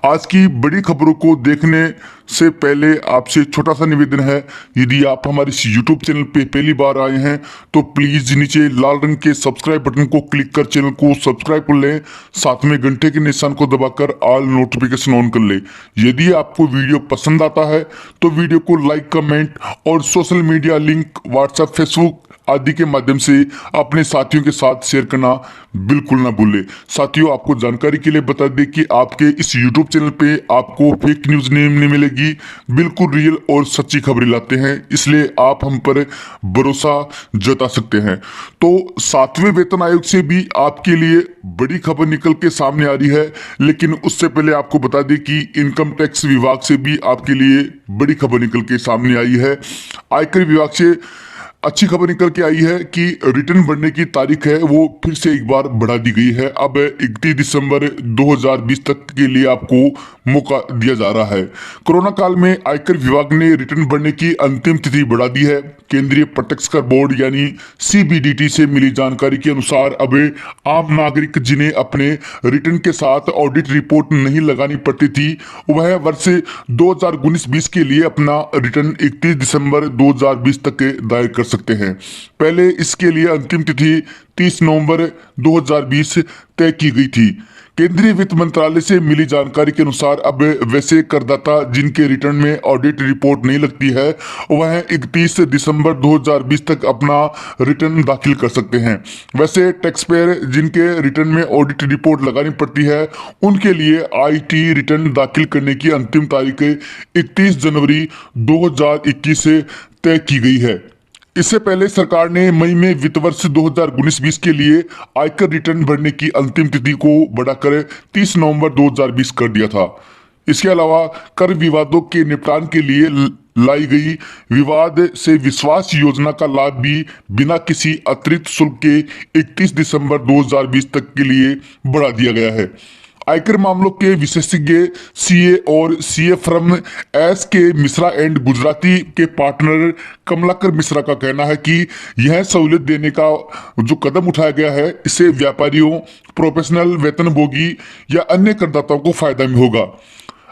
आज की बड़ी खबरों को देखने से पहले आपसे छोटा सा निवेदन है। यदि आप हमारे इस यूट्यूब चैनल पे पहली बार आए हैं तो प्लीज नीचे लाल रंग के सब्सक्राइब बटन को क्लिक कर चैनल को सब्सक्राइब कर लें। साथ में घंटे के निशान को दबाकर ऑल नोटिफिकेशन ऑन कर लें। यदि आपको वीडियो पसंद आता है तो वीडियो को लाइक, कमेंट और social media link WhatsApp, Facebook आदि के माध्यम से अपने साथियों के साथ शेयर करना बिल्कुल ना भूलें। साथियों, आपको जानकारी के लिए बता दें कि आपके इस YouTube चैनल पे आपको फेक न्यूज नहीं मिलेगी, बिल्कुल रियल और सच्ची खबरें लाते हैं, इसलिए आप हम पर भरोसा जता सकते हैं। तो 7वें वेतन आयोग से भी आपके लिए बड़ी खबर निकल के सामने आ रही है, लेकिन उससे पहले आपको बता दें कि इनकम टैक्स विभाग से भी आपके लिए बड़ी खबर निकल के सामने आई है। आयकर विभाग से अच्छी खबर निकल के आई है कि रिटर्न भरने की तारीख है वो फिर से एक बार बढ़ा दी गई है। अब 31 दिसंबर 2020 तक के लिए आपको मौका दिया जा रहा है। कोरोना काल में आयकर विभाग ने रिटर्न भरने की अंतिम तिथि बढ़ा दी है। केंद्रीय प्रत्यक्ष कर बोर्ड यानी CBDT से मिली जानकारी के अनुसार अब आम नागरिक जिन्हें अपने रिटर्न के साथ ऑडिट रिपोर्ट नहीं लगानी पड़ती थी, वह वर्ष 2019-20 के लिए अपना रिटर्न 31 दिसंबर 2020 तक दायर कर सकते हैं। पहले इसके लिए अंतिम तिथि 30 नवंबर 2020 तय की गई थी। केंद्रीय वित्त मंत्रालय से मिली जानकारी के अनुसार अब वैसे करदाता जिनके रिटर्न में ऑडिट रिपोर्ट नहीं लगती है, वह 31 दिसंबर 2020 तक अपना रिटर्न दाखिल कर सकते हैं। वैसे टैक्स पेयर जिनके रिटर्न में ऑडिट रिपोर्ट लगानी पड़ती है, उनके लिए IT रिटर्न दाखिल करने की अंतिम तारीख 31 जनवरी 2021 से तय की गई है। इससे पहले सरकार ने मई में वित्त वर्ष 2019-20 के लिए आयकर रिटर्न भरने की अंतिम तिथि को बढ़ाकर 30 नवंबर 2020 कर दिया था। इसके अलावा कर विवादों के निपटान के लिए लाई गई विवाद से विश्वास योजना का लाभ भी बिना किसी अतिरिक्त शुल्क के 31 दिसंबर 2020 तक के लिए बढ़ा दिया गया है। आयकर मामलों के विशेषज्ञ CA और CA firm SK Mishra and Gujarati के पार्टनर कमलाकर मिश्रा का कहना है कि यह सहूलियत देने का जो कदम उठाया गया है, इससे व्यापारियों, प्रोफेशनल, वेतनभोगी या अन्य करदाताओं को फायदा में होगा।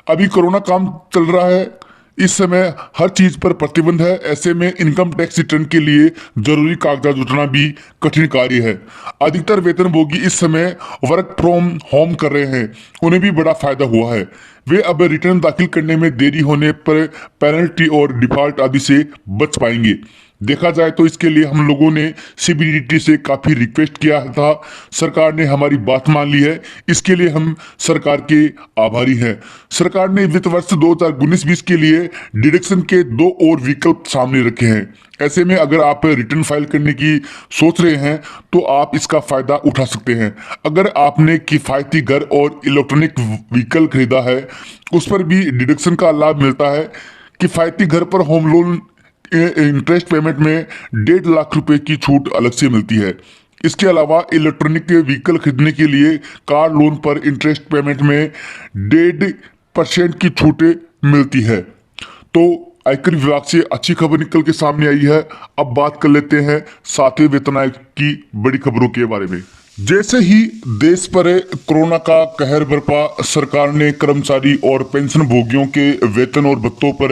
अभी कोरोना काम चल रहा है, इस समय हर चीज पर प्रतिबंध है। ऐसे में इनकम टैक्स रिटर्न के लिए जरूरी कागजात जुटाना भी कठिन कार्य है। अधिकतर वेतनभोगी इस समय वर्क फ्रॉम होम कर रहे हैं, उन्हें भी बड़ा फायदा हुआ है। वे अब रिटर्न दाखिल करने में देरी होने पर पेनल्टी और डिफॉल्ट आदि से बच पाएंगे। देखा जाए तो इसके लिए हम लोगों ने CBDT से काफी रिक्वेस्ट किया था, सरकार ने हमारी बात मान ली है, इसके लिए हम सरकार के आभारी हैं। सरकार ने वित्त वर्ष 2019-20 के लिए डिडक्शन के 2 और विकल्प सामने रखे हैं। ऐसे में अगर आप रिटर्न फाइल करने की सोच रहे हैं तो आप इसका फायदा उठा सकते हैं। अगर आपने किफायती घर और इलेक्ट्रॉनिक व्हीकल खरीदा है, उस पर भी डिडक्शन का लाभ मिलता है। किफायती घर पर होम लोन इंटरेस्ट पेमेंट में 1.5 लाख रुपए की छूट अलग से मिलती है। इसके अलावा इलेक्ट्रॉनिक व्हीकल खरीदने के लिए कार लोन पर इंटरेस्ट पेमेंट में 1.5% की छूट मिलती है। तो आयकर विभाग से अच्छी खबर निकल के सामने आई है। अब बात कर लेते हैं 7वें वेतन आयोग की बड़ी खबरों के बारे में। जैसे ही देश पर कोरोना का कहर बरपा, सरकार ने कर्मचारी और पेंशन भोगियों के वेतन और भत्तों पर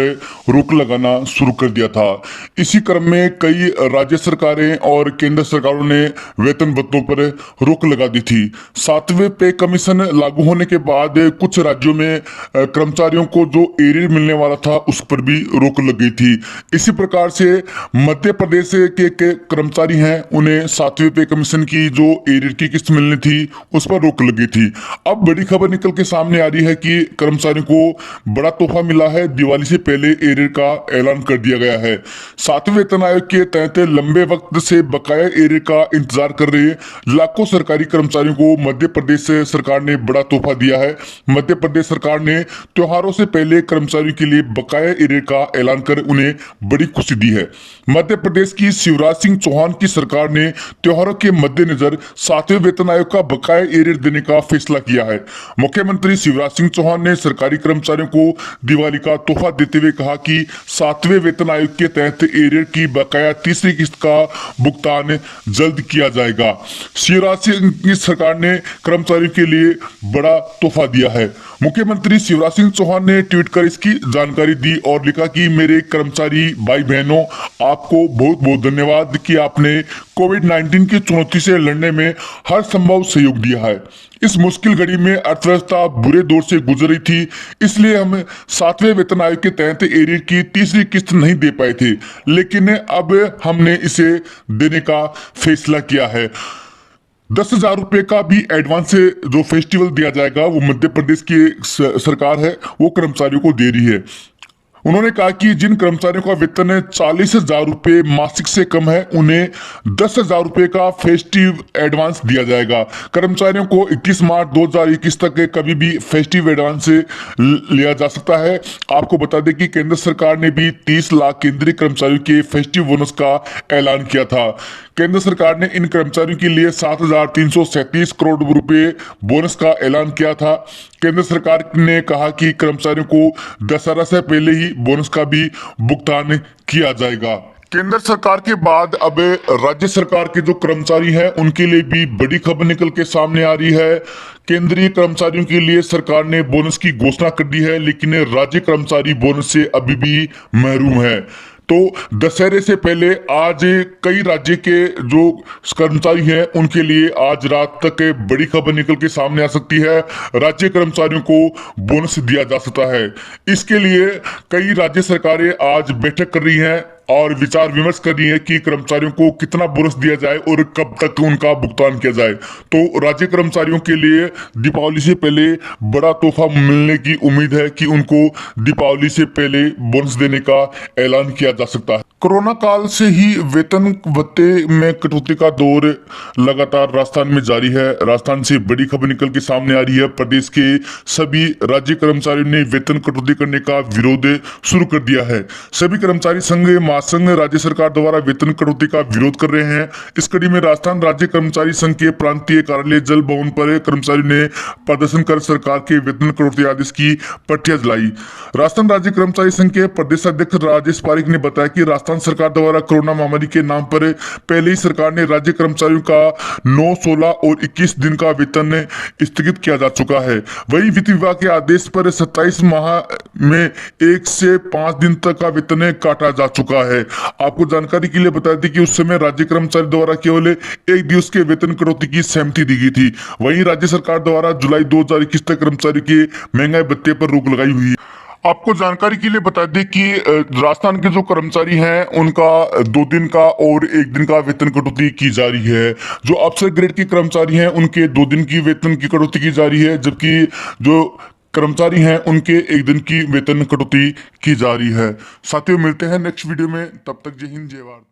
रोक लगाना शुरू कर दिया था। इसी क्रम में कई राज्य सरकारें और केंद्र सरकारों ने वेतन भत्तों पर रोक लगा दी थी। 7वें पे कमीशन लागू होने के बाद कुछ राज्यों में कर्मचारियों को जो एरियर मिलने वाला था उस पर भी रोक लग गई थी। इसी प्रकार से मध्य प्रदेश के कर्मचारी हैं, उन्हें 7वें पे कमीशन की जो एरियर की किस्त मिलनी थी उस पर रोक लगी थी। अब बड़ी खबर निकल के सामने आ रही है कि कर्मचारियों को बड़ा तोहफा मिला है। दिवाली से पहले एरियर का ऐलान कर दिया गया है। 7वें वेतन आयोग के तहत लंबे वक्त से बकाया एरियर का इंतजार कर रहे लाखों सरकारी कर्मचारियों को मध्य प्रदेश सरकार ने बड़ा तोहफा दिया है। मध्य प्रदेश सरकार ने त्योहारों से पहले कर्मचारियों के लिए बकाया एरियर का ऐलान कर उन्हें बड़ी खुशी दी है। मध्य प्रदेश की शिवराज सिंह चौहान की सरकार ने त्योहारों के मद्देनजर सातवें वेतन आयोग का बकाया एरियर देने का फैसला किया है। मुख्यमंत्री शिवराज सिंह चौहान ने सरकारी कर्मचारियों को दिवाली का तोहफा देते हुए कहा कि सातवें वेतन आयोग के तहत एरियर की बकाया तीसरी किस्त का भुगतान जल्द किया जाएगा। शिवराज सिंह की सरकार ने कर्मचारियों के लिए बड़ा तोहफा दिया है। मुख्यमंत्री शिवराज सिंह चौहान ने ट्वीट कर इसकी जानकारी दी और लिखा कि मेरे कर्मचारी भाई बहनों, आपको बहुत बहुत धन्यवाद कि आपने कोविड-19 की चुनौती से लड़ने में हर संभव सहयोग दिया है। इस मुश्किल घड़ी में अर्थव्यवस्था बुरे दौर से गुजर रही थी, इसलिए हम सातवें वेतन आयोग के तहत एरियर की तीसरी किस्त नहीं दे पाए थे, लेकिन अब हमने इसे देने का फैसला किया है। 10,000 रुपए का भी एडवांस से जो फेस्टिवल दिया जाएगा वो मध्य प्रदेश की सरकार है वो कर्मचारियों को दे रही है। उन्होंने कहा कि जिन कर्मचारियों का वेतन 40,000 रुपए मासिक से कम है उन्हें 10,000 रुपए का फेस्टिव एडवांस दिया जाएगा। कर्मचारियों को 21 मार्च 2021 तक कभी भी फेस्टिव एडवांस लिया जा सकता है। आपको बता दें कि केंद्र सरकार ने भी 30 लाख केंद्रीय कर्मचारियों के फेस्टिव बोनस का ऐलान किया था। केंद्र सरकार ने इन कर्मचारियों के लिए 7,337 करोड़ रुपए बोनस का ऐलान किया था। केंद्र सरकार ने कहा कि कर्मचारियों को दशहरा से पहले ही बोनस का भी भुगतान किया जाएगा। केंद्र सरकार के बाद अब राज्य सरकार के जो कर्मचारी हैं उनके लिए भी बड़ी खबर निकल के सामने आ रही है। केंद्रीय कर्मचारियों के लिए सरकार ने बोनस की घोषणा कर दी है, लेकिन राज्य कर्मचारी बोनस से अभी भी महरूम है। तो दशहरे से पहले आज कई राज्य के जो कर्मचारी हैं उनके लिए आज रात तक बड़ी खबर निकल के सामने आ सकती है। राज्य कर्मचारियों को बोनस दिया जा सकता है। इसके लिए कई राज्य सरकारें आज बैठक कर रही हैं और विचार विमर्श कर रही है कि कर्मचारियों को कितना बोनस दिया जाए और कब तक उनका भुगतान किया जाए। तो राज्य कर्मचारियों के लिए दीपावली से पहले बड़ा तोहफा मिलने की उम्मीद है कि उनको दीपावली से पहले बोनस देने का ऐलान किया जा सकता है। कोरोना काल से ही वेतन भत्ते में कटौती का दौर लगातार राजस्थान में जारी है। राजस्थान से बड़ी खबर निकल के सामने आ रही है। प्रदेश के सभी राज्य कर्मचारियों ने वेतन कटौती करने का विरोध शुरू कर दिया है। सभी कर्मचारी संघ महासंघ राज्य सरकार द्वारा वेतन कटौती का विरोध कर रहे हैं। इस कड़ी में राजस्थान राज्य कर्मचारी संघ के प्रांतीय कार्यालय जल भवन पर कर्मचारियों ने प्रदर्शन कर सरकार के वेतन कटौती आदेश की पट्टियां जलाई। राजस्थान राज्य कर्मचारी संघ के प्रदेश अध्यक्ष राजेश पारिक ने बताया कि राजस्थान सरकार द्वारा कोरोना महामारी के नाम पर पहले ही सरकार ने राज्य कर्मचारियों का 9, 16 और 21 दिन का वेतन स्थगित किया जा चुका है। वहीं वित्त विभाग के आदेश पर 27 माह में 1 से 5 दिन तक का वेतन काटा जा चुका है। आपको जानकारी के लिए बता दें कि उस समय राज्य कर्मचारी द्वारा केवल 1 दिवस के वेतन कटौती की सहमति दी गई थी। वहीं राज्य सरकार द्वारा जुलाई 2021 तक कर्मचारी के महंगाई भत्ते पर रोक लगाई हुई है। आपको जानकारी के लिए बता दें कि राजस्थान के जो कर्मचारी हैं उनका 2 दिन का और 1 दिन का वेतन कटौती की जा रही है। जो अफसर ग्रेड के कर्मचारी हैं उनके 2 दिन की वेतन की कटौती की जा रही है, जबकि जो कर्मचारी हैं उनके 1 दिन की वेतन कटौती की जा रही है। साथियों, मिलते हैं नेक्स्ट वीडियो में, तब तक जय हिंद जय भारत।